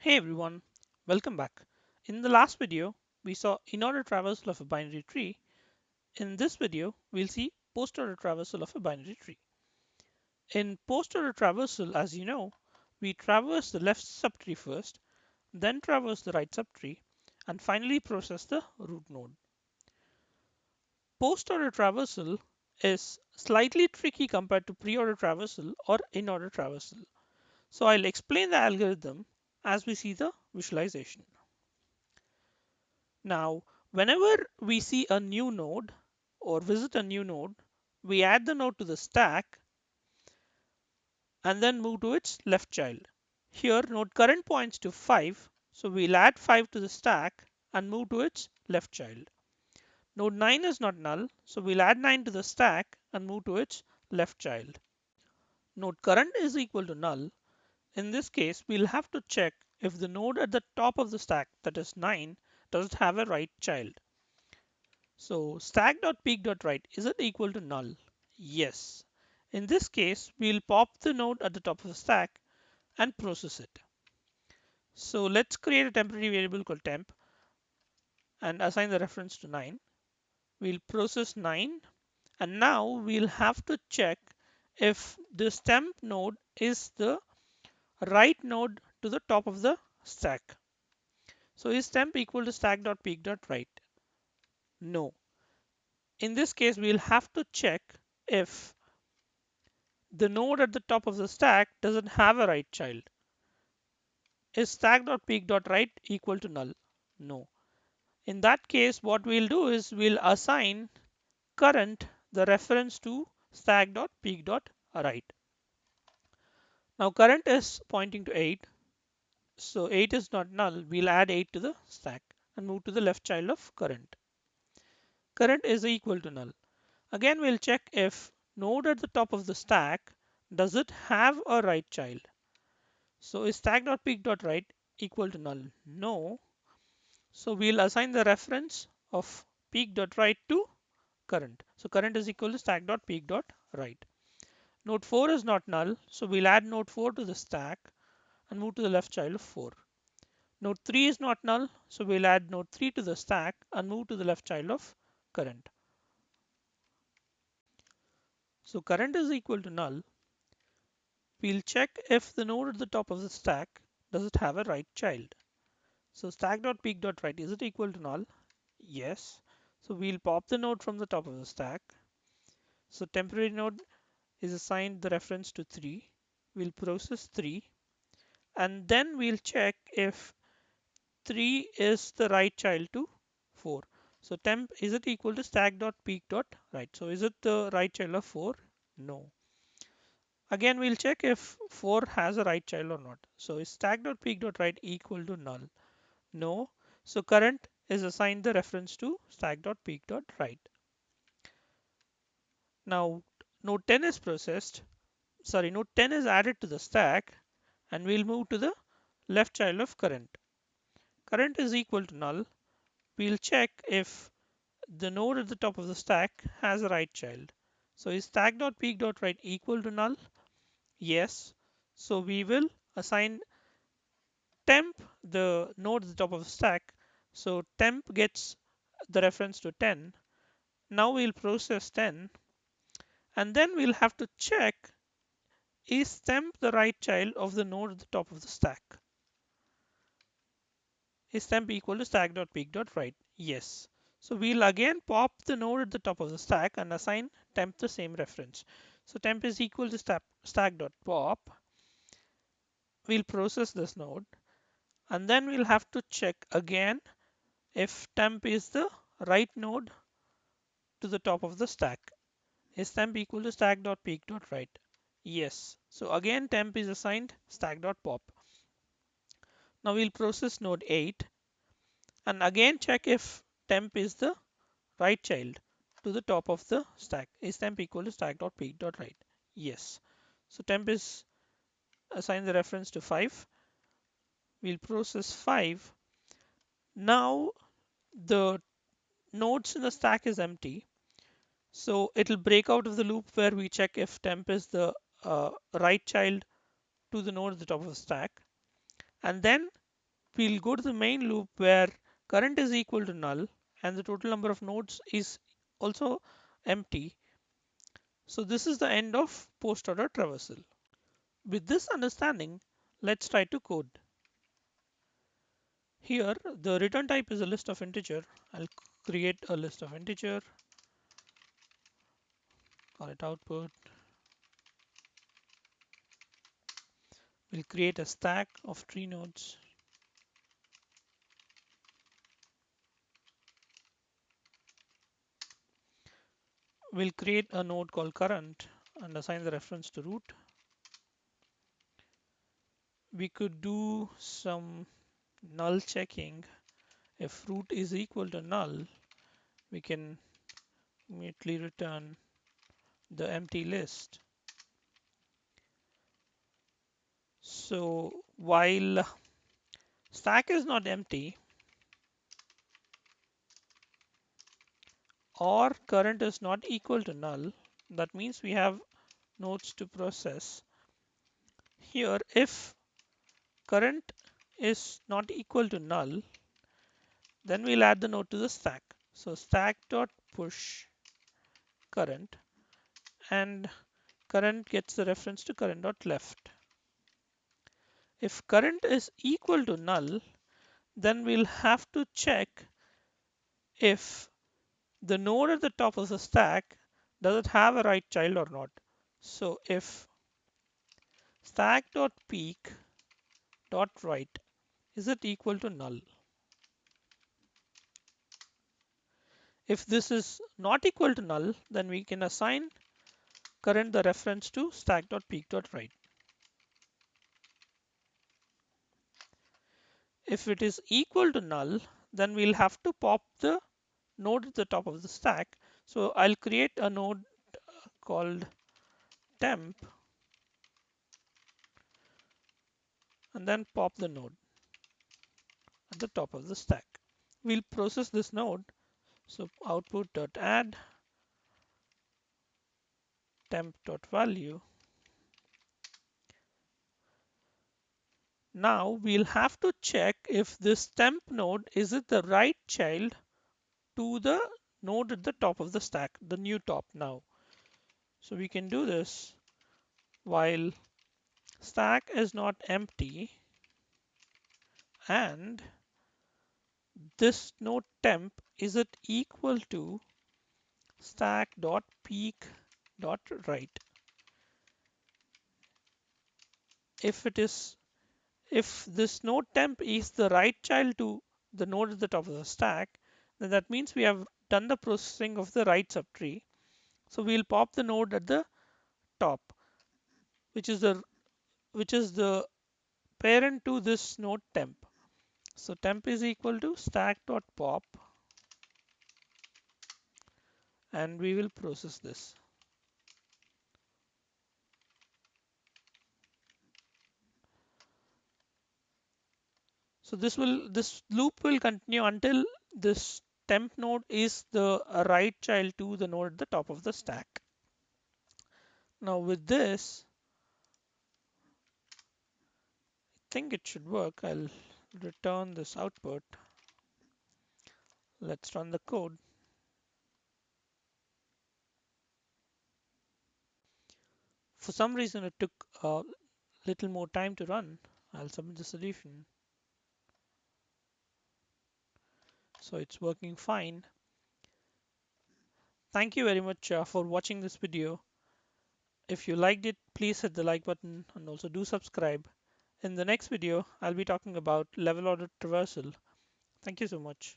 Hey everyone, welcome back. In the last video, we saw in-order traversal of a binary tree. In this video, we'll see post-order traversal of a binary tree. In post-order traversal, as you know, we traverse the left subtree first, then traverse the right subtree, and finally process the root node. Post-order traversal is slightly tricky compared to pre-order traversal or in-order traversal. So I'll explain the algorithm as we see the visualization. Now, whenever we see a new node or visit a new node, we add the node to the stack and then move to its left child. Here, node current points to 5, so we'll add 5 to the stack and move to its left child. Node 9 is not null, so we'll add 9 to the stack and move to its left child. Node current is equal to null. In this case, we'll have to check if the node at the top of the stack, that is 9, doesn't have a right child. So stack.peak.right, is it equal to null? Yes. In this case, we'll pop the node at the top of the stack and process it. So let's create a temporary variable called temp and assign the reference to 9. We'll process 9 and now we'll have to check if this temp node is the right node to the top of the stack. So is temp equal to stack.peak.right? No. In this case, we'll have to check if the node at the top of the stack doesn't have a right child. Is stack.peak.right equal to null? No. In that case, what we'll do is we'll assign current the reference to stack.peak.right. Now current is pointing to 8. So 8 is not null. We'll add 8 to the stack and move to the left child of current. Current is equal to null. Again, we'll check if node at the top of the stack does it have a right child. So is stack.peak.right equal to null? No. So we'll assign the reference of peak.right to current. So current is equal to stack.peak.right. Node 4 is not null. So we'll add node 4 to the stack and move to the left child of 4. Node 3 is not null. So we'll add node 3 to the stack and move to the left child of current. So current is equal to null. We'll check if the node at the top of the stack does it have a right child. So stack.peak.right, is it equal to null? Yes. So we'll pop the node from the top of the stack. So temporary node is assigned the reference to 3. We'll process 3 and then we'll check if 3 is the right child to 4. So temp, is it equal to stack.peak.right? So is it the right child of 4? No. Again, we'll check if 4 has a right child or not. So is stack.peak.right equal to null? No. So current is assigned the reference to stack.peak.right. Now node 10 is node 10 is added to the stack and we'll move to the left child of current. Current is equal to null. We'll check if the node at the top of the stack has a right child. So is stack.peak.right equal to null? Yes. So we will assign temp the node at the top of the stack. So temp gets the reference to 10. Now we'll process 10 and then we'll have to check, is temp the right child of the node at the top of the stack? Is temp equal to stack.peak.right? Yes. So we'll again pop the node at the top of the stack and assign temp the same reference. So temp is equal to stack.pop. We'll process this node and then we'll have to check again if temp is the right node to the top of the stack. Is temp equal to stack.peak.right? Yes. So again temp is assigned stack.pop. Now we'll process node 8 and again check if temp is the right child to the top of the stack. Is temp equal to stack.peak.right? Yes. So temp is assigned the reference to 5. We'll process 5. Now the nodes in the stack is empty. So it'll break out of the loop where we check if temp is the right child to the node at the top of the stack. And then we'll go to the main loop where current is equal to null and the total number of nodes is also empty. So this is the end of post order traversal. With this understanding, let's try to code. Here, the return type is a list of integer. I'll create a list of integer, call it output. We'll create a stack of tree nodes. We'll create a node called current and assign the reference to root. We could do some null checking. If root is equal to null, we can immediately return the empty list. So while stack is not empty or current is not equal to null, that means we have nodes to process. Here, if current is not equal to null, then we'll add the node to the stack. So stack dot push current, and current gets the reference to current dot left. If current is equal to null, then we'll have to check if the node at the top of the stack does it have a right child or not. So if stack dot peak dot right is it equal to null. If this is not equal to null, then we can assign current the reference to stack dot peak dot right. If it is equal to null, then we'll have to pop the node at the top of the stack. So I'll create a node called temp and then pop the node at the top of the stack. We'll process this node. So output.add temp.value. Now we'll have to check if this temp node is it the right child to the node at the top of the stack, the new top now. So we can do this while stack is not empty and this node temp is it equal to stack dot peak dot right. If this node temp is the right child to the node at the top of the stack, then that means we have done the processing of the right subtree. So we'll pop the node at the top, which is the parent to this node temp. So temp is equal to stack dot pop, and we will process this. So this loop will continue until this temp node is the right child to the node at the top of the stack. Now with this, I think it should work. I'll return this output. Let's run the code. For some reason, it took a little more time to run. I'll submit the solution. So it's working fine. Thank you very much for watching this video. If you liked it, please hit the like button and also do subscribe. In the next video, I'll be talking about level order traversal. Thank you so much.